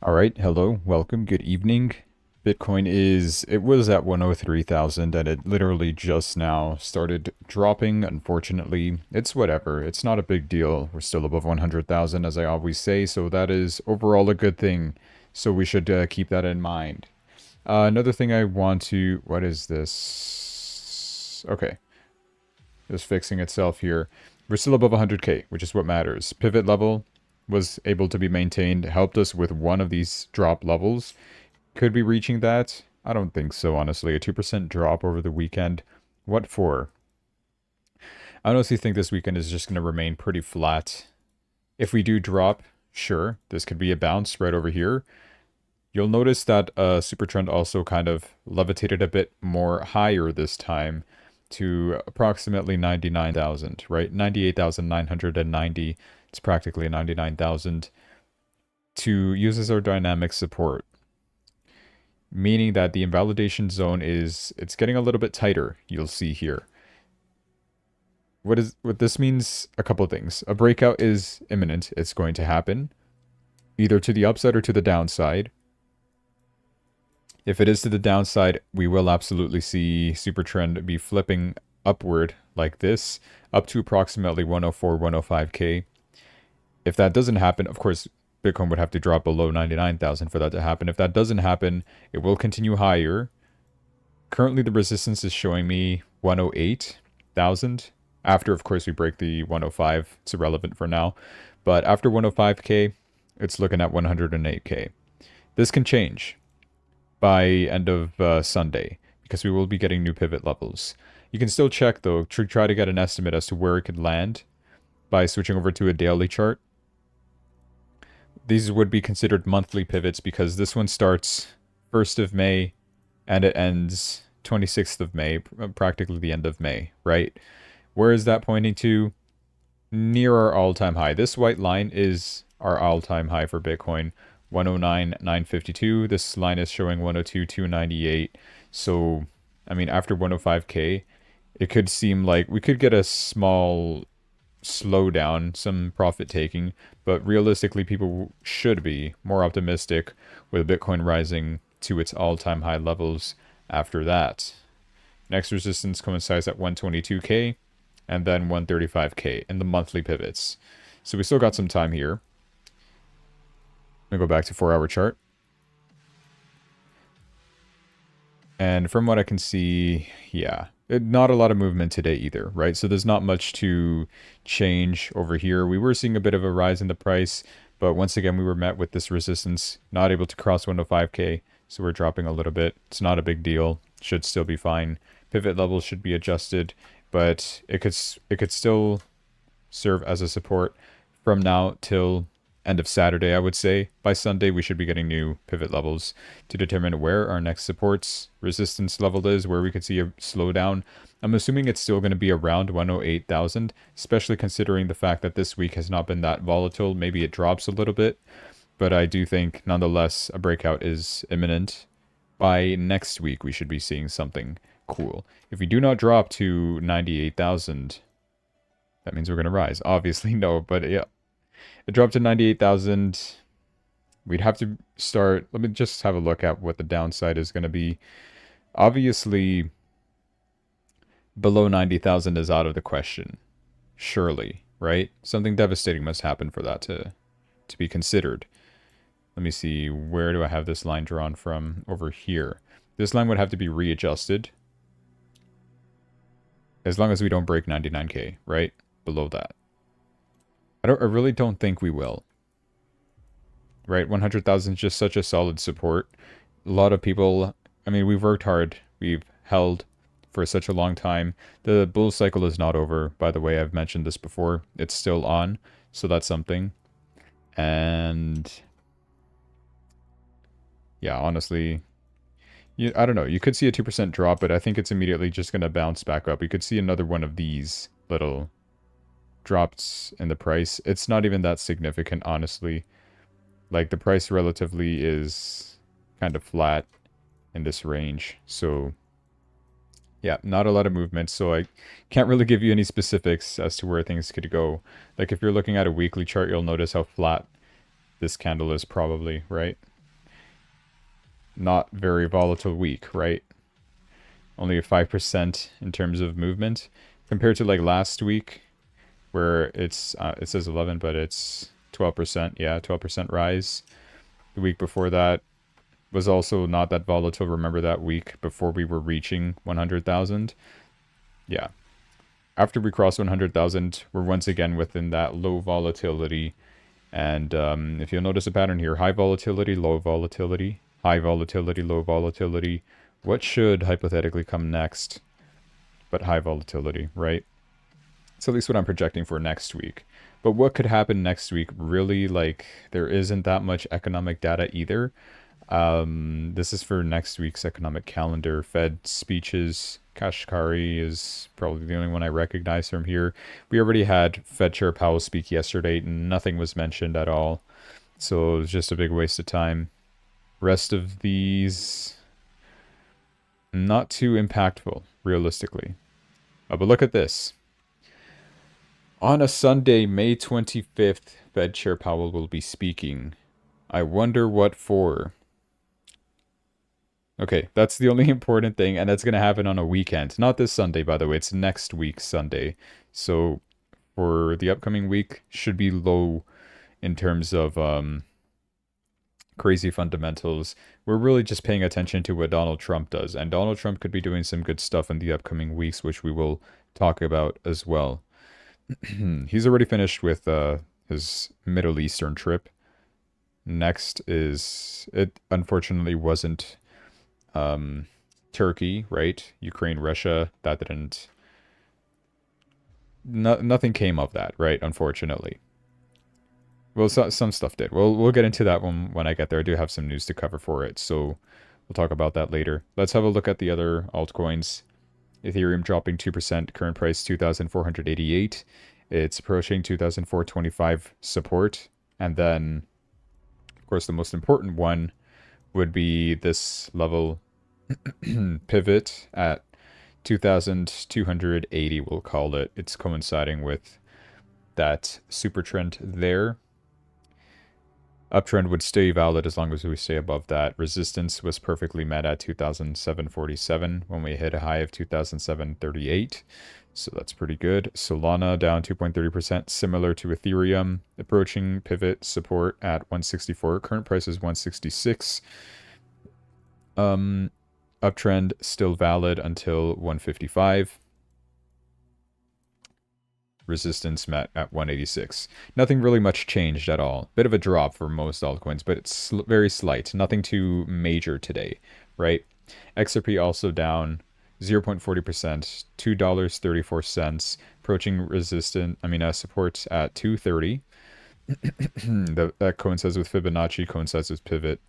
All right, hello, welcome, good evening. It was at 103,000 and it literally just now started dropping. Unfortunately, it's whatever. It's not a big deal. We're still above 100,000 as I always say, so that is overall a good thing. So we should keep that in mind. Another thing I want to, what is this? Okay, just fixing itself here. We're still above 100k, which is what matters. Pivot level was able to be maintained, helped us with one of these drop levels. Could be reaching that? I don't think so, honestly. A 2% drop over the weekend. What for? I honestly think this weekend is just going to remain pretty flat. If we do drop, sure, this could be a bounce right over here. You'll notice that super trend also kind of levitated a bit more higher this time to approximately 99,000, right? 98,990. It's practically 99,000 to use as our dynamic support, meaning that the invalidation zone it's getting a little bit tighter. You'll see here. What this means? A couple of things. A breakout is imminent. It's going to happen either to the upside or to the downside. If it is to the downside, we will absolutely see super trend be flipping upward like this up to approximately 104, 105k. If that doesn't happen, of course, Bitcoin would have to drop below 99,000 for that to happen. If that doesn't happen, it will continue higher. Currently, the resistance is showing me 108,000. After, of course, we break the 105, it's irrelevant for now. But after 105k, it's looking at 108k. This can change by end of Sunday, because we will be getting new pivot levels. You can still check, though, to try to get an estimate as to where it could land by switching over to a daily chart. These would be considered monthly pivots because this one starts 1st of May and it ends 26th of May, practically the end of May, right? Where is that pointing to? Near our all-time high. This white line is our all-time high for Bitcoin, 109,952. This line is showing 102,298. So, I mean, after 105k, it could seem like we could get a small slowdown, some profit taking, but realistically people should be more optimistic with Bitcoin rising to its all-time high levels after that. Next resistance coincides at 122k and then 135k in the monthly pivots. So we still got some time here. I'm gonna go back to 4-hour chart. And from what I can see, yeah, not a lot of movement today either, right? So there's not much to change over here. We were seeing a bit of a rise in the price, but once again, we were met with this resistance, not able to cross 105k, so we're dropping a little bit. It's not a big deal. Should still be fine. Pivot levels should be adjusted, but it could still serve as a support from now till end of Saturday, I would say. By Sunday, we should be getting new pivot levels to determine where our next supports resistance level is, where we could see a slowdown. I'm assuming it's still going to be around 108,000, especially considering the fact that this week has not been that volatile. Maybe it drops a little bit, but I do think, nonetheless, a breakout is imminent. By next week, we should be seeing something cool. If we do not drop to 98,000, that means we're going to rise. Obviously, no, but yeah. It dropped to 98,000. We'd have to start. Let me just have a look at what the downside is going to be. Obviously, below 90,000 is out of the question. Surely, right? Something devastating must happen for that to be considered. Let me see. Where do I have this line drawn from? Over here. This line would have to be readjusted. As long as we don't break 99k, right? Below that. I really don't think we will. Right? 100,000 is just such a solid support. A lot of people, I mean, we've worked hard. We've held for such a long time. The bull cycle is not over, by the way. I've mentioned this before. It's still on. So that's something. And yeah, honestly, I don't know. You could see a 2% drop, but I think it's immediately just going to bounce back up. You could see another one of these little drops in the price. It's not even that significant, honestly. Like, the price relatively is kind of flat in this range. So, yeah, not a lot of movement. So I can't really give you any specifics as to where things could go. Like, if you're looking at a weekly chart, you'll notice how flat this candle is probably, right? not very volatile week, right? Only a 5% in terms of movement compared to like last week where it's it says 11 but it's 12%. Yeah, 12% rise. The week before that was also not that volatile. Remember that week before we were reaching 100,000? Yeah. After we cross 100,000, we're once again within that low volatility. And if you'll notice a pattern here, high volatility, low volatility, high volatility, low volatility. What should hypothetically come next? But high volatility, right? It's at least what I'm projecting for next week. But what could happen next week? Really, like, there isn't that much economic data either. This is for next week's economic calendar. Fed speeches. Kashkari is probably the only one I recognize from here. We already had Fed Chair Powell speak yesterday. Nothing was mentioned at all. So it was just a big waste of time. Rest of these, not too impactful, realistically. But look at this. On a Sunday, May 25th, Fed Chair Powell will be speaking. I wonder what for. Okay, that's the only important thing, and that's going to happen on a weekend. Not this Sunday, by the way. It's next week's Sunday. So for the upcoming week, should be low in terms of crazy fundamentals. We're really just paying attention to what Donald Trump does, and Donald Trump could be doing some good stuff in the upcoming weeks, which we will talk about as well. He's already finished with his Middle Eastern trip. Next is, it unfortunately wasn't Turkey, right? Ukraine, Russia, that didn't, nothing came of that, right? Unfortunately. Well, some stuff did. We'll get into that one when I get there. I do have some news to cover for it, so we'll talk about that later. Let's have a look at the other altcoins. Ethereum dropping 2%, current price 2,488. It's approaching 2,425 support. And then, of course, the most important one would be this level pivot at 2,280, we'll call it. It's coinciding with that super trend there. Uptrend would stay valid as long as we stay above that. Resistance was perfectly met at 2,747 when we hit a high of 2,738. So that's pretty good. Solana down 2.30%, similar to Ethereum. Approaching pivot support at 164. Current price is 166. Uptrend still valid until 155. Resistance met at 186. Nothing really much changed at all. Bit of a drop for most altcoins, but it's very slight. Nothing too major today, right? XRP also down 0.40%, $2.34, approaching support at 230. That coincides with Fibonacci, coincides with pivot.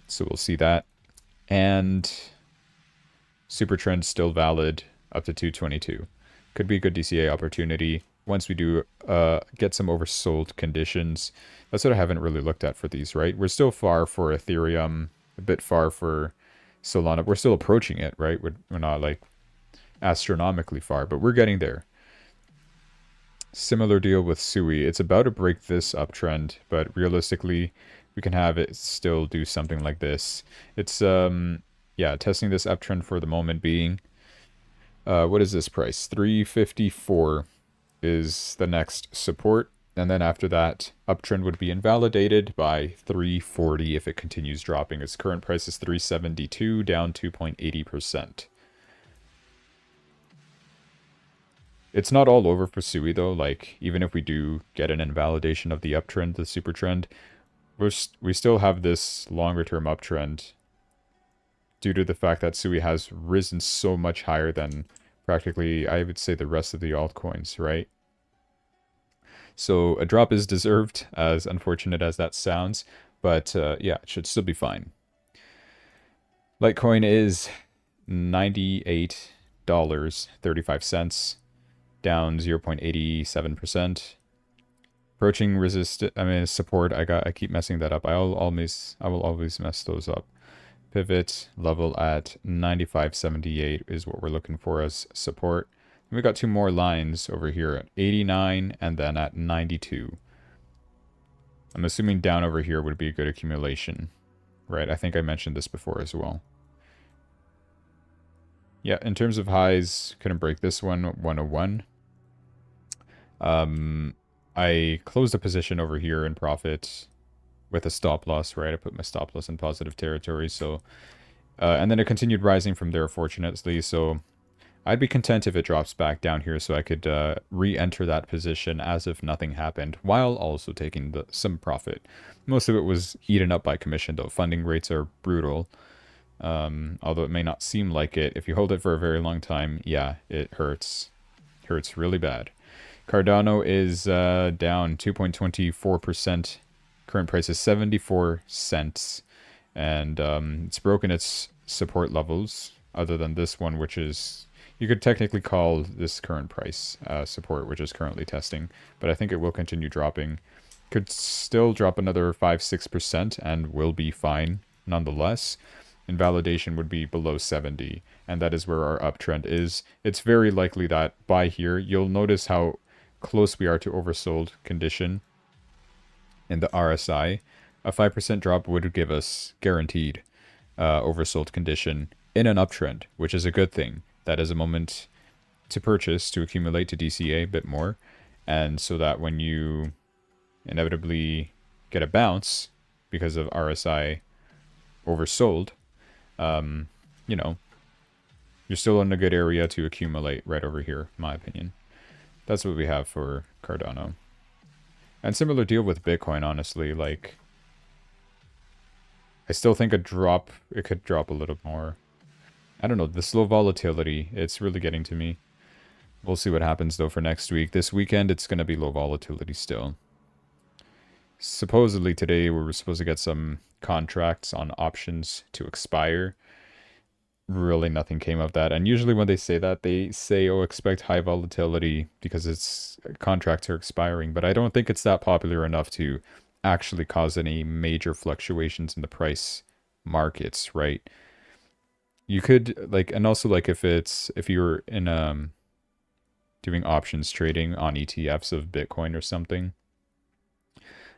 So we'll see that. And super trend still valid up to 222. Could be a good DCA opportunity once we do get some oversold conditions. That's what I haven't really looked at for these, right? We're still far for Ethereum, a bit far for Solana. We're still approaching it, right? We're not like astronomically far, but we're getting there. Similar deal with SUI. It's about to break this uptrend, but realistically, we can have it still do something like this. It's, yeah, testing this uptrend for the moment being. What is this price? 354 is the next support. And then after that, uptrend would be invalidated by 340 if it continues dropping. Its current price is 372, down 2.80%. It's not all over for SUI though. Like, even if we do get an invalidation of the uptrend, the super trend, we still have this longer term uptrend due to the fact that SUI has risen so much higher than practically, I would say, the rest of the altcoins, right? So a drop is deserved, as unfortunate as that sounds, but yeah, it should still be fine. Litecoin is $98.35, down 0.87%. Approaching support. I keep messing that up. I will always mess those up. Pivot level at 95.78 is what we're looking for as support. And we got two more lines over here at 89 and then at 92. I'm assuming down over here would be a good accumulation. right? I think I mentioned this before as well. Yeah, in terms of highs, couldn't break this one, 101. I closed a position over here in profit with a stop loss, right? I put my stop loss in positive territory, so... and then it continued rising from there, fortunately, so... I'd be content if it drops back down here so I could re-enter that position as if nothing happened, while also taking some profit. Most of it was eaten up by commission, though. Funding rates are brutal. Although it may not seem like it. If you hold it for a very long time, yeah, it hurts. Hurts really bad. Cardano is down 2.24%. Current price is 74 cents. And it's broken its support levels, other than this one, which is... You could technically call this current price support, which is currently testing. But I think it will continue dropping. Could still drop another 5-6% and will be fine nonetheless. Invalidation would be below 70, and that is where our uptrend is. It's very likely that by here, you'll notice how close we are to oversold condition in the RSI. A 5% drop would give us guaranteed oversold condition in an uptrend, which is a good thing. That is a moment to purchase, to accumulate, to DCA a bit more, and so that when you inevitably get a bounce because of RSI oversold, you know, you're still in a good area to accumulate right over here, in my opinion. That's what we have for Cardano. And similar deal with Bitcoin, honestly. Like, I still think it could drop a little more. I don't know, the slow volatility, it's really getting to me. We'll see what happens, though, for next week. This weekend, it's going to be low volatility still. Supposedly today, we were supposed to get some contracts on options to expire. Really nothing came of that. And usually when they say, oh, expect high volatility because contracts are expiring. But I don't think it's that popular enough to actually cause any major fluctuations in the price markets, right? You could, like, and also, like, if you're in doing options trading on ETFs of Bitcoin or something,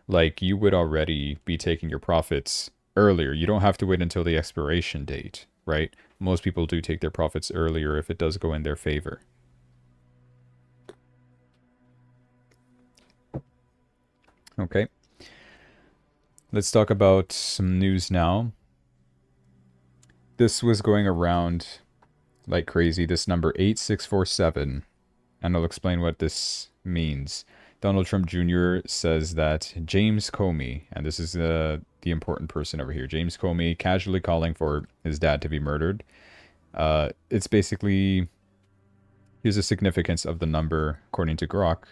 like, you would already be taking your profits earlier. You don't have to wait until the expiration date, right? Most people do take their profits earlier if it does go in their favor. Okay. Let's talk about some news now. This was going around like crazy, this number 8647, and I'll explain what this means. Donald Trump Jr. says that James Comey, and this is the important person over here, James Comey, casually calling for his dad to be murdered. It's basically, here's the significance of the number according to Grok.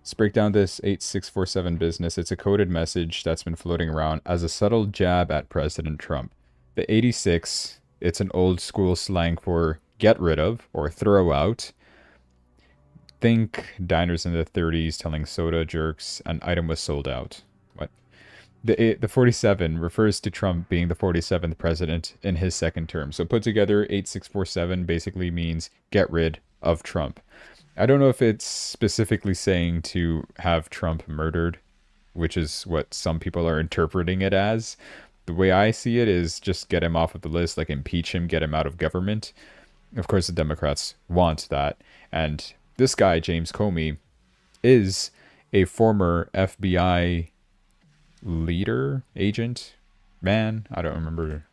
Let's break down this 8647 business. It's a coded message that's been floating around as a subtle jab at President Trump. The 86, it's an old school slang for get rid of or throw out. Think diners in the 30s telling soda jerks an item was sold out. What? The 47 refers to Trump being the 47th president in his second term. So put together, 8647 basically means get rid of Trump. I don't know if it's specifically saying to have Trump murdered, which is what some people are interpreting it as. The way I see it is just get him off of the list, like impeach him, get him out of government. Of course, the Democrats want that. And this guy, James Comey, is a former FBI leader, agent, man. I don't remember.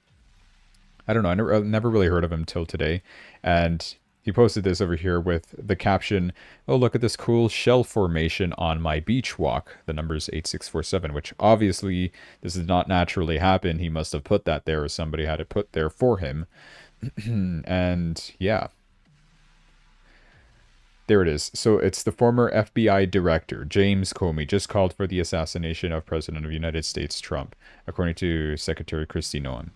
I don't know. I never really heard of him till today. And he posted this over here with the caption, oh, look at this cool shell formation on my beach walk. The number's 8647, which obviously this did not naturally happen. He must have put that there, or somebody had it put there for him. And yeah. There it is. So it's the former FBI director, James Comey, just called for the assassination of President of the United States, Trump, according to Secretary Kristi Noem.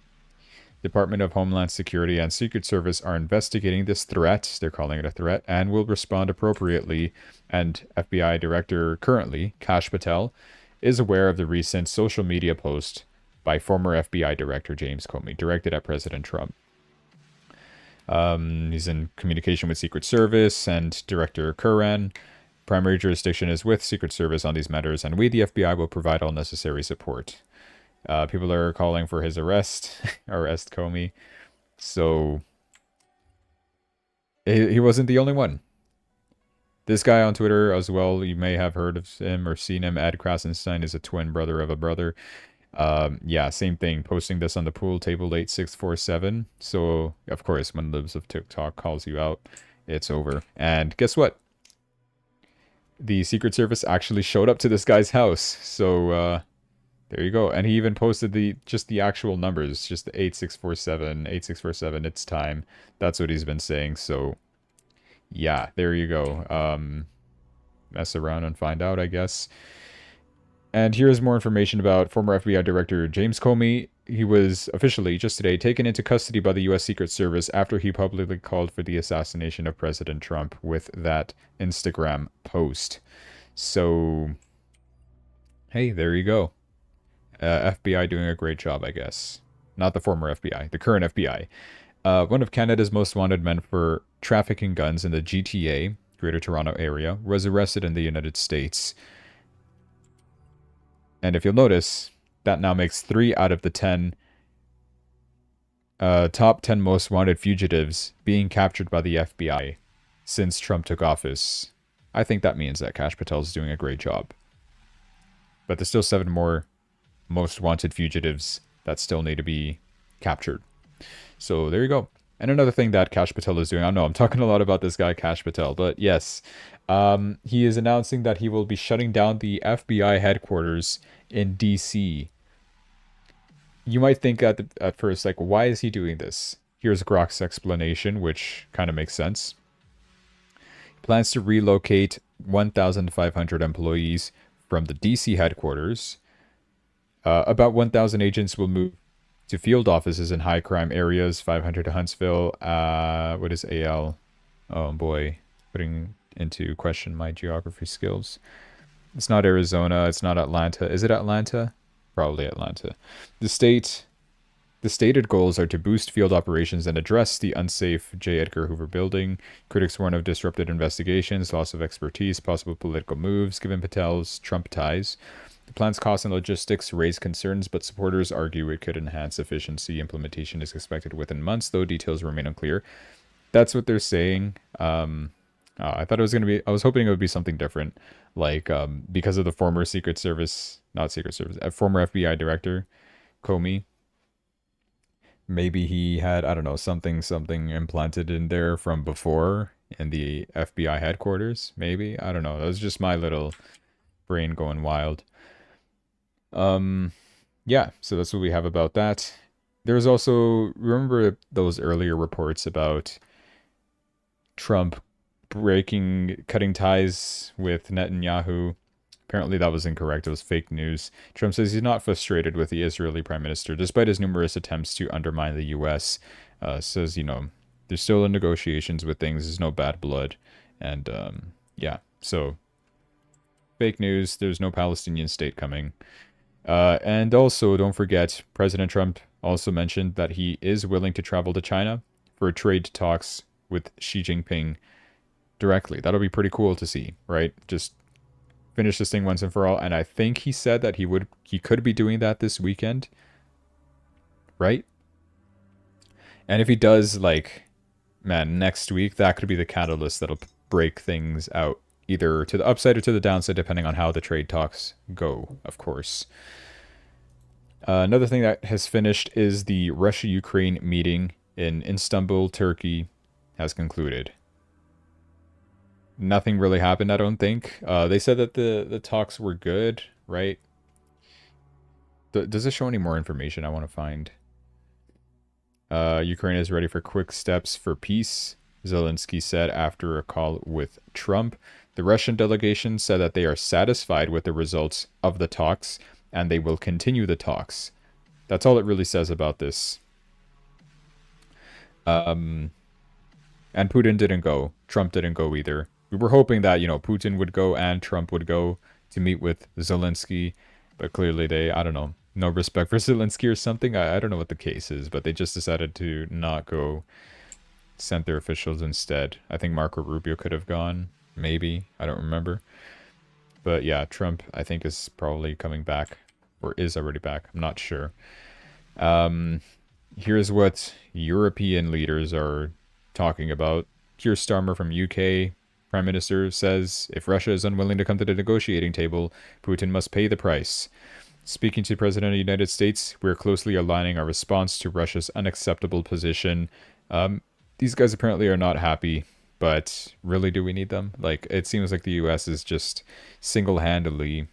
Department of Homeland Security and Secret Service are investigating this threat, they're calling it a threat, and will respond appropriately. And FBI Director currently, Kash Patel, is aware of the recent social media post by former FBI Director James Comey, directed at President Trump. He's in communication with Secret Service and Director Curran. Primary jurisdiction is with Secret Service on these matters, and we, the FBI, will provide all necessary support. People are calling for his arrest, arrest Comey. So he wasn't the only one. This guy on Twitter as well, you may have heard of him or seen him. Ed Krasenstein is a twin brother of a brother. Yeah, same thing. Posting this on the pool table 8647. So, of course, when Libs of TikTok calls you out, it's over. And guess what? The Secret Service actually showed up to this guy's house. So, there you go. And he even posted just the actual numbers, just the 8647, 8647, it's time. That's what he's been saying. So, yeah, there you go. Mess around and find out, I guess. And here's more information about former FBI Director James Comey. He was officially, just today, taken into custody by the U.S. Secret Service after he publicly called for the assassination of President Trump with that Instagram post. So, hey, there you go. FBI doing a great job, I guess. Not the former FBI, the current FBI. One of Canada's most wanted men for trafficking guns in the GTA, Greater Toronto Area, was arrested in the United States. And if you'll notice, that now makes 3 out of the 10 top 10 most wanted fugitives being captured by the FBI since Trump took office. I think that means that Kash Patel is doing a great job. But there's still 7 more most wanted fugitives that still need to be captured. So there you go. And another thing that Kash Patel is doing, I know I'm talking a lot about this guy, Kash Patel, but yes, he is announcing that he will be shutting down the FBI headquarters in DC. You might think at first, like, why is he doing this? Here's Grok's explanation, which kind of makes sense. He plans to relocate 1,500 employees from the DC headquarters. About 1,000 agents will move to field offices in high crime areas, 500 to Huntsville. What is AL? Oh boy, putting into question my geography skills. It's not Arizona, it's not Atlanta. Is it Atlanta? Probably Atlanta. The stated goals are to boost field operations and address the unsafe J. Edgar Hoover building. Critics warn of disrupted investigations, loss of expertise, possible political moves, given Patel's Trump ties. The plan's cost and logistics raise concerns, but supporters argue it could enhance efficiency. Implementation is expected within months, though details remain unclear. That's what they're saying. I thought it was going to be, I was hoping it would be something different. Like, because of the former Secret Service, not Secret Service, former FBI director, Comey. Maybe he had, I don't know, something implanted in there from before in the FBI headquarters. Maybe. I don't know. That was just my little brain going wild. Yeah, so that's what we have about that. There's also, remember those earlier reports about Trump cutting ties with Netanyahu? Apparently that was incorrect. It was fake news. Trump says he's not frustrated with the Israeli prime minister, despite his numerous attempts to undermine the U.S. Says, you know, there's still in negotiations with things. There's no bad blood. And, yeah, so fake news. There's no Palestinian state coming. And also, don't forget, President Trump also mentioned that he is willing to travel to China for trade talks with Xi Jinping directly. That'll be pretty cool to see, right? Just finish this thing once and for all. And I think he said that he could be doing that this weekend, right? And if he does, like, man, next week, that could be the catalyst that'll break things out, either to the upside or to the downside, depending on how the trade talks go, of course. Another thing that has finished is the Russia-Ukraine meeting in Istanbul, Turkey, has concluded. Nothing really happened, I don't think. They said that the talks were good, right? Does it show any more information? I want to find. Ukraine is ready for quick steps for peace, Zelensky said after a call with Trump. The Russian delegation said that they are satisfied with the results of the talks and they will continue the talks. That's all it really says about this. And Putin didn't go. Trump didn't go either. We were hoping that, you know, Putin would go and Trump would go to meet with Zelensky, but clearly they, I don't know, no respect for Zelensky or something. I don't know what the case is, but they just decided to not go, sent their officials instead. I think Marco Rubio could have gone, maybe. I don't remember. But yeah, Trump, I think, is probably coming back or is already back. I'm not sure. Um, Here's what European leaders are talking about. Keir Starmer from UK Prime Minister says if Russia is unwilling to come to the negotiating table, Putin must pay the price. Speaking to the President of the United States, we're closely aligning our response to Russia's unacceptable position. These guys apparently are not happy, but really, do we need them? Like, it seems like the US is just single handedly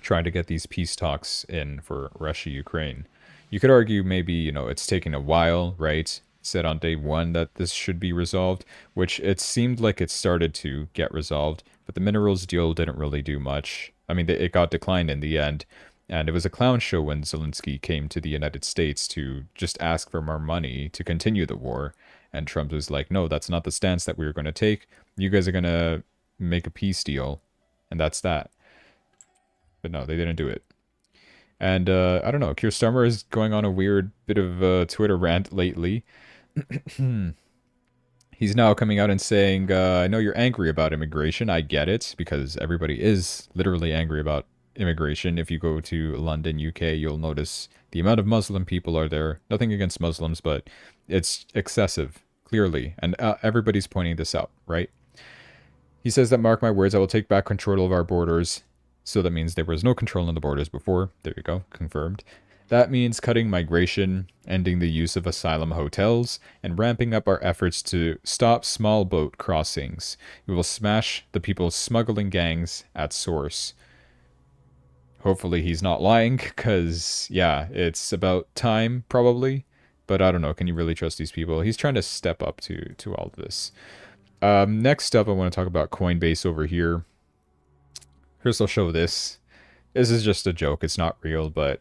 trying to get these peace talks in for Russia Ukraine. You could argue maybe, it's taking a while, right? Said on day one that this should be resolved, which it seemed like it started to get resolved, but the minerals deal didn't really do much. I mean, it got declined in the end, and it was a clown show when Zelensky came to the United States to just ask for more money to continue the war. And Trump was like, no, that's not the stance that we were going to take. You guys are going to make a peace deal, and that's that. But no, they didn't do it. And I don't know, Keir Starmer is going on a weird bit of a Twitter rant lately. He's now coming out and saying, I know you're angry about immigration. I get it, because everybody is literally angry about immigration. If you go to London, UK, you'll notice the amount of Muslim people are there. Nothing against Muslims, but it's excessive, clearly. And everybody's pointing this out, right? He says that, mark my words, I will take back control of our borders. So that means there was no control on the borders before. There you go, confirmed. That means cutting migration, ending the use of asylum hotels, and ramping up our efforts to stop small boat crossings. We will smash the people's smuggling gangs at source. Hopefully he's not lying, because, yeah, it's about time, probably. But I don't know, can you really trust these people? He's trying to step up to all of this. Next up, I want to talk about Coinbase over here. First, I'll show this. This is just a joke. It's not real, but,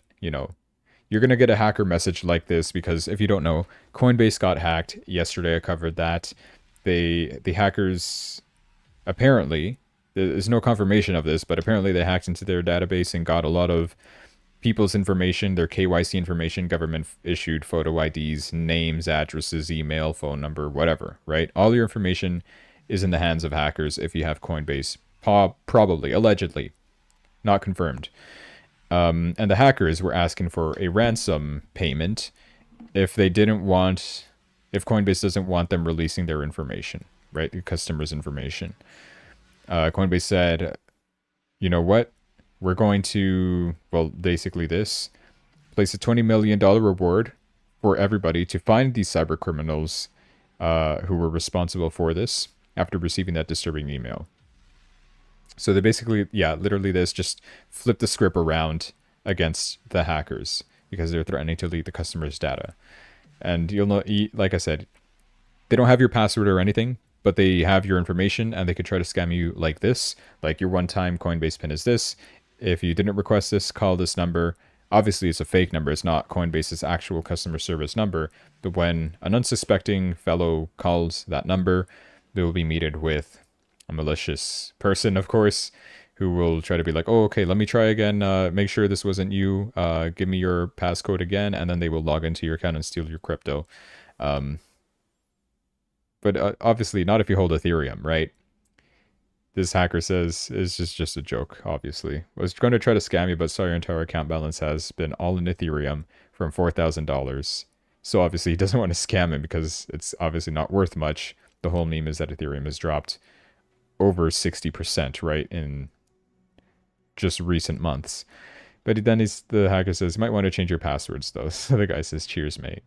you're going to get a hacker message like this because, if you don't know, Coinbase got hacked. Yesterday, I covered that. The hackers, apparently, there's no confirmation of this, but apparently they hacked into their database and got a lot of people's information, their KYC information, government-issued photo IDs, names, addresses, email, phone number, whatever, right? All your information is in the hands of hackers if you have Coinbase. Probably, allegedly, not confirmed. And the hackers were asking for a ransom payment if Coinbase doesn't want them releasing their information, right? The customer's information. Coinbase said, you know what? We're going to, basically this, place a $20 million reward for everybody to find these cyber criminals who were responsible for this after receiving that disturbing email. So they basically, literally this, just flip the script around against the hackers because they're threatening to leak the customer's data. And you'll know, like I said, they don't have your password or anything, but they have your information and they could try to scam you like this. Like, your one-time Coinbase pin is this. If you didn't request this, call this number. Obviously, it's a fake number. It's not Coinbase's actual customer service number. But when an unsuspecting fellow calls that number, they will be meted with a malicious person, of course, who will try to be like, oh, okay, let me try again. Make sure this wasn't you. Give me your passcode again. And then they will log into your account and steal your crypto. But obviously not if you hold Ethereum, right? This hacker says it's just a joke, obviously. I was going to try to scam you, but saw your entire account balance has been all in Ethereum from $4,000. So obviously he doesn't want to scam him because it's obviously not worth much. The whole meme is that Ethereum has dropped over 60%, right, in just recent months. But then the hacker says, you might want to change your passwords, though. So the guy says, cheers, mate.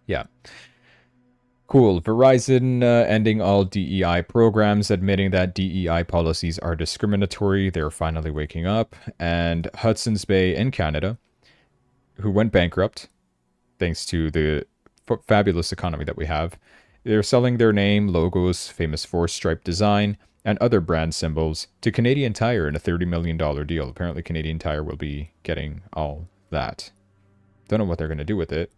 Yeah. Cool. Verizon ending all DEI programs, admitting that DEI policies are discriminatory. They're finally waking up. And Hudson's Bay in Canada, who went bankrupt, thanks to the fabulous economy that we have, they're selling their name, logos, famous four-stripe design, and other brand symbols to Canadian Tire in a $30 million deal. Apparently, Canadian Tire will be getting all that. Don't know what they're going to do with it,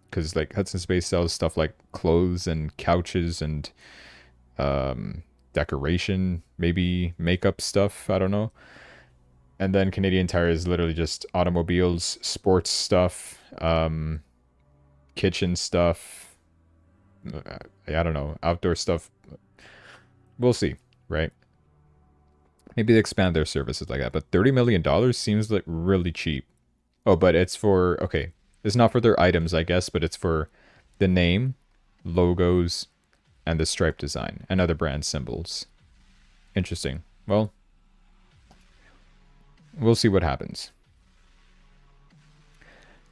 because like Hudson's Bay sells stuff like clothes and couches and decoration, maybe makeup stuff. I don't know. And then Canadian Tire is literally just automobiles, sports stuff, kitchen stuff. I don't know, outdoor stuff. We'll see, right? Maybe they expand their services like that. But $30 million seems like really cheap. Oh, but it's for, okay. It's not for their items, I guess, but it's for the name, logos, and the stripe design, and other brand symbols. Interesting. Well, we'll see what happens.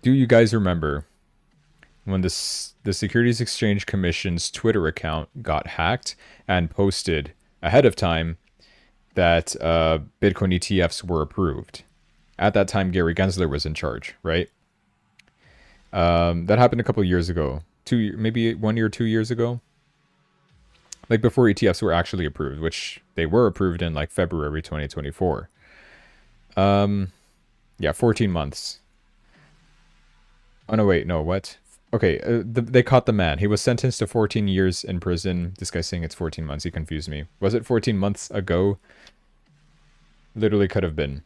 Do you guys remember when the Securities Exchange Commission's Twitter account got hacked and posted ahead of time that Bitcoin ETFs were approved? At that time, Gary Gensler was in charge, right? That happened a couple of years ago. Maybe 1 year, 2 years ago. Like before ETFs were actually approved, which they were approved in like February 2024. Yeah, 14 months. Oh, no, wait, no, what? Okay, they caught the man. He was sentenced to 14 years in prison. This guy's saying it's 14 months. He confused me. Was it 14 months ago? Literally could have been.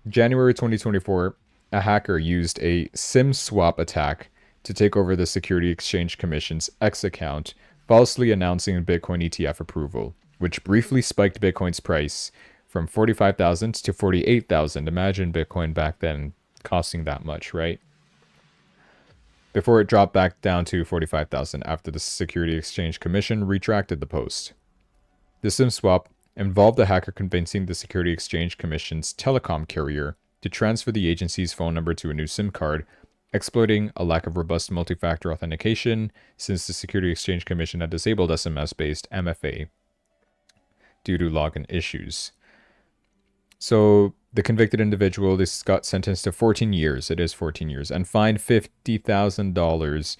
January 2024, a hacker used a SIM swap attack to take over the Security Exchange Commission's X account, falsely announcing Bitcoin ETF approval, which briefly spiked Bitcoin's price from 45,000 to 48,000. Imagine Bitcoin back then costing that much, right? Before it dropped back down to 45,000 after the Security Exchange Commission retracted the post. The SIM swap involved the hacker convincing the Security Exchange Commission's telecom carrier to transfer the agency's phone number to a new SIM card, exploiting a lack of robust multi-factor authentication since the Security Exchange Commission had disabled SMS-based MFA due to login issues. So the convicted individual, this got sentenced to 14 years. It is 14 years, and fined $50,000,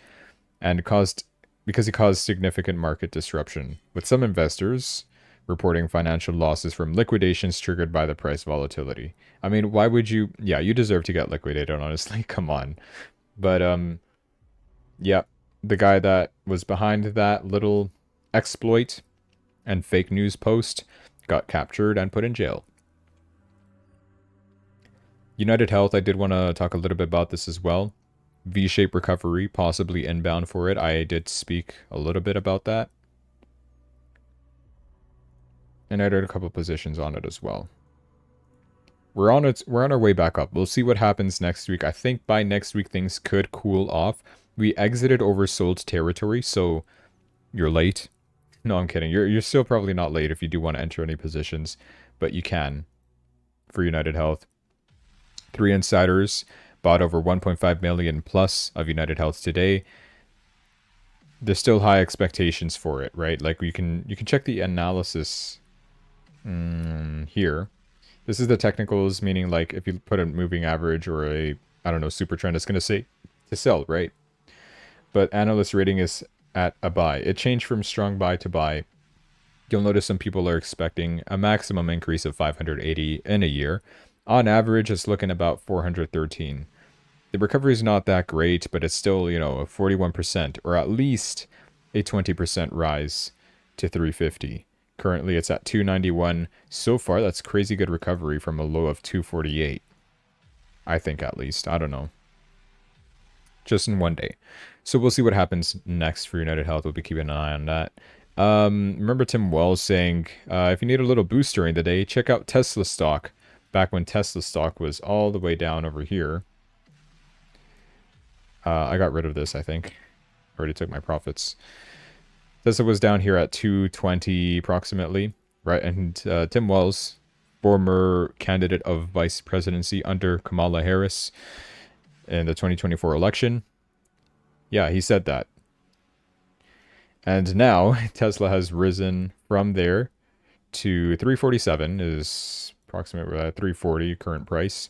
and because he caused significant market disruption, with some investors reporting financial losses from liquidations triggered by the price volatility. I mean, why would you? Yeah, you deserve to get liquidated, honestly. Come on. But yeah, the guy that was behind that little exploit and fake news post got captured and put in jail. United Health, I did want to talk a little bit about this as well. V-shaped recovery, possibly inbound for it. I did speak a little bit about that. And I did a couple positions on it as well. We're on our way back up. We'll see what happens next week. I think by next week things could cool off. We exited oversold territory, so you're late. No, I'm kidding. You're still probably not late if you do want to enter any positions, but you can for United Health. 3 insiders bought over 1.5 million plus of United Health today. There's still high expectations for it, right? Like you can check the analysis here. This is the technicals, meaning like if you put a moving average or a, I don't know, super trend, it's going to say to sell, right? But analyst rating is at a buy. It changed from strong buy to buy. You'll notice some people are expecting a maximum increase of 580 in a year. On average, it's looking about 413. The recovery is not that great, but it's still, you know, a 41% or at least a 20% rise to 350. Currently, it's at 291. So far, that's crazy good recovery from a low of 248. I think at least. I don't know. Just in one day. So we'll see what happens next for United Health. We'll be keeping an eye on that. Remember Tim Wells saying, if you need a little boost during the day, check out Tesla stock. Back when Tesla stock was all the way down over here. I got rid of this, I think. Already took my profits. Tesla was down here at 220 approximately, right? And Tim Wells, former candidate of vice presidency under Kamala Harris in the 2024 election. Yeah, he said that. And now Tesla has risen from there to 347 is approximately 340 current price.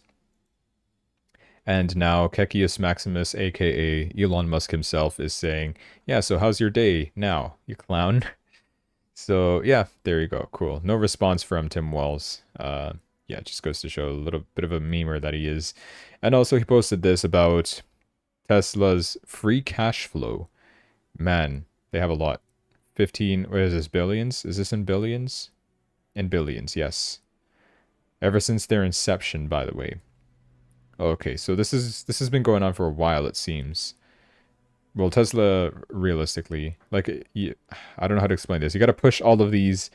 And now Kekius Maximus, aka Elon Musk himself, is saying, yeah, so how's your day now, you clown? So yeah, there you go. Cool. No response from Tim Wells. Yeah, it just goes to show a little bit of a memer that he is. And also he posted this about Tesla's free cash flow. Man, they have a lot. 15, what is this, billions? Is this in billions? In billions, yes. Ever since their inception, by the way. Okay, so this has been going on for a while, it seems. Well, Tesla, realistically, like, I don't know how to explain this. You got to push all of these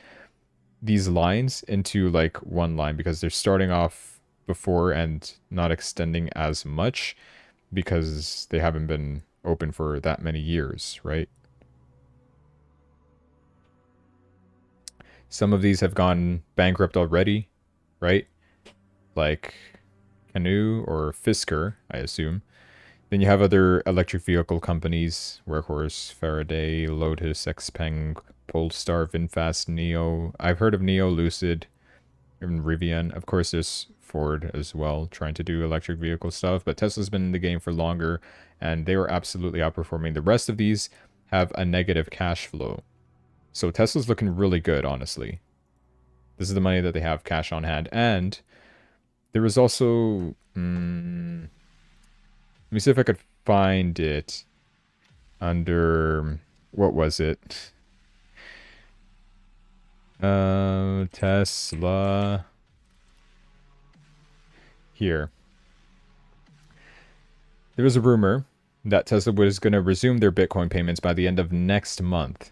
these lines into like one line because they're starting off before and not extending as much because they haven't been open for that many years, right? Some of these have gone bankrupt already, right? Like Canoe or Fisker, I assume. Then you have other electric vehicle companies, Workhorse, Faraday, Lotus, Xpeng, Polestar, VinFast, Neo. I've heard of Neo, Lucid, and Rivian. Of course, there's Ford as well, trying to do electric vehicle stuff, but Tesla's been in the game for longer, and they were absolutely outperforming. The rest of these have a negative cash flow. So Tesla's looking really good, honestly. This is the money that they have cash on hand. And there was also... let me see if I could find it under... What was it? Tesla... Here. There was a rumor that Tesla was going to resume their Bitcoin payments by the end of next month.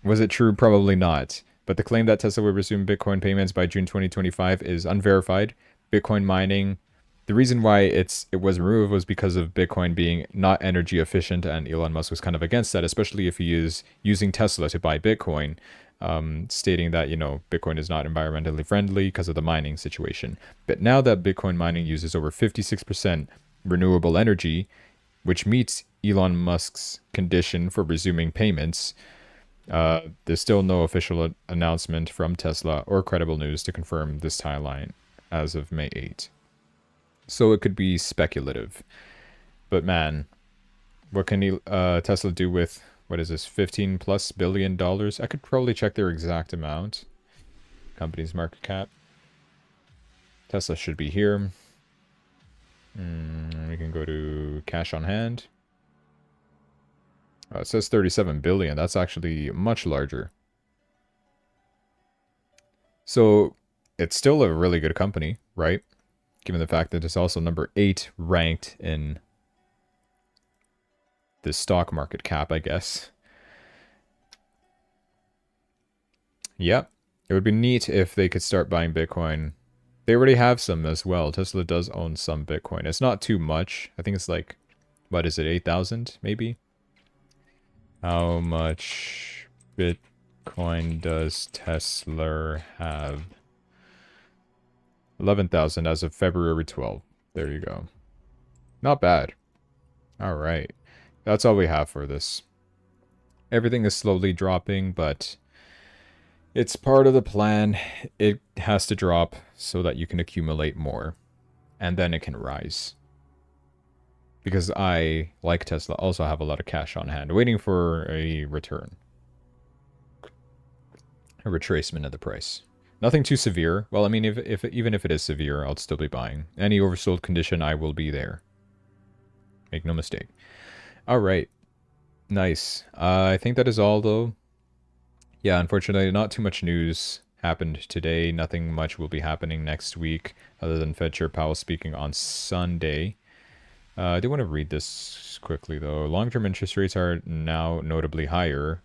Was it true? Probably not. But the claim that Tesla would resume Bitcoin payments by June 2025 is unverified. Bitcoin mining, the reason why it was removed was because of Bitcoin being not energy efficient, and Elon Musk was kind of against that, especially if he is using Tesla to buy Bitcoin, stating that, you know, Bitcoin is not environmentally friendly because of the mining situation. But now that Bitcoin mining uses over 56% renewable energy, which meets Elon Musk's condition for resuming payments, there's still no official announcement from Tesla or credible news to confirm this timeline as of May 8. So it could be speculative. But man, what can Tesla do with, what is this, $15+ billion? I could probably check their exact amount. Company's market cap. Tesla should be here. We can go to cash on hand. It says 37 billion. That's actually much larger. So it's still a really good company, right? Given the fact that it's also number 8 ranked in the stock market cap, I guess. Yep. It would be neat if they could start buying Bitcoin. They already have some as well. Tesla does own some Bitcoin. It's not too much. I think it's like, what is it, 8,000 maybe? How much Bitcoin does Tesla have? 11,000 as of February 12th. There you go. Not bad. All right. That's all we have for this. Everything is slowly dropping, but it's part of the plan. It has to drop so that you can accumulate more, and then it can rise. Because I, like Tesla, also have a lot of cash on hand, waiting for a return. A retracement of the price. Nothing too severe. Well, I mean, even if it is severe, I'll still be buying. Any oversold condition, I will be there. Make no mistake. All right. Nice. I think that is all, though. Yeah, unfortunately, not too much news happened today. Nothing much will be happening next week, other than Fed Chair Powell speaking on Sunday. I do want to read this quickly, though. Long-term interest rates are now notably higher,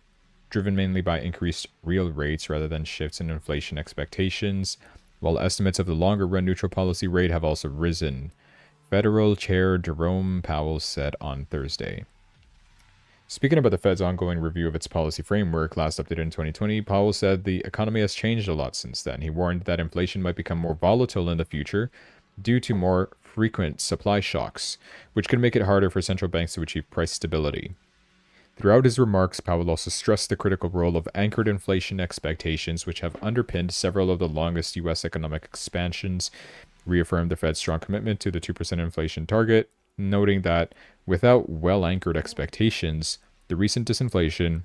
driven mainly by increased real rates rather than shifts in inflation expectations, while estimates of the longer-run neutral policy rate have also risen, Federal Chair Jerome Powell said on Thursday. Speaking about the Fed's ongoing review of its policy framework, last updated in 2020, Powell said the economy has changed a lot since then. He warned that inflation might become more volatile in the future due to more frequent supply shocks, which could make it harder for central banks to achieve price stability. Throughout his remarks, Powell also stressed the critical role of anchored inflation expectations, which have underpinned several of the longest U.S. economic expansions, reaffirmed the Fed's strong commitment to the 2% inflation target, noting that without well-anchored expectations, the recent disinflation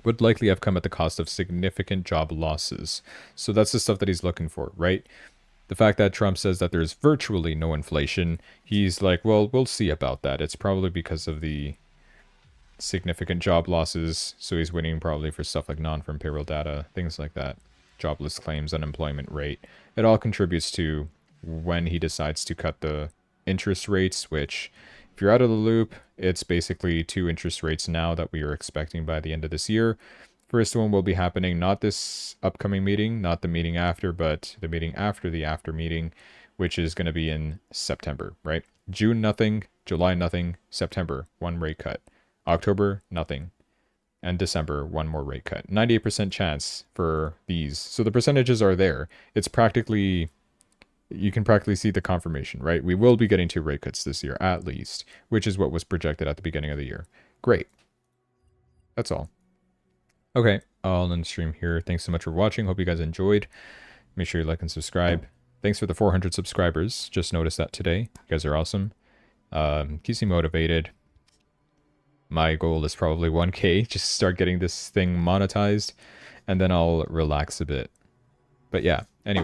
would likely have come at the cost of significant job losses. So that's the stuff that he's looking for, right? The fact that Trump says that there's virtually no inflation, he's like, well, we'll see about that. It's probably because of the significant job losses, so he's waiting probably for stuff like non-farm payroll data, things like that. Jobless claims, unemployment rate. It all contributes to when he decides to cut the interest rates, which, if you're out of the loop, it's basically 2 interest rates now that we are expecting by the end of this year. First one will be happening not this upcoming meeting, not the meeting after, but the meeting after the after meeting, which is going to be in September, right? June, nothing. July, nothing. September, one rate cut. October, nothing. And December, one more rate cut. 98% chance for these. So the percentages are there. It's practically, you can practically see the confirmation, right? We will be getting 2 rate cuts this year, at least, which is what was projected at the beginning of the year. Great. That's all. Okay, I'll end the stream here. Thanks so much for watching. Hope you guys enjoyed. Make sure you like and subscribe. Thanks for the 400 subscribers. Just noticed that today. You guys are awesome. Keeps me motivated. My goal is probably 1K. Just start getting this thing monetized, and then I'll relax a bit. But yeah, anyway.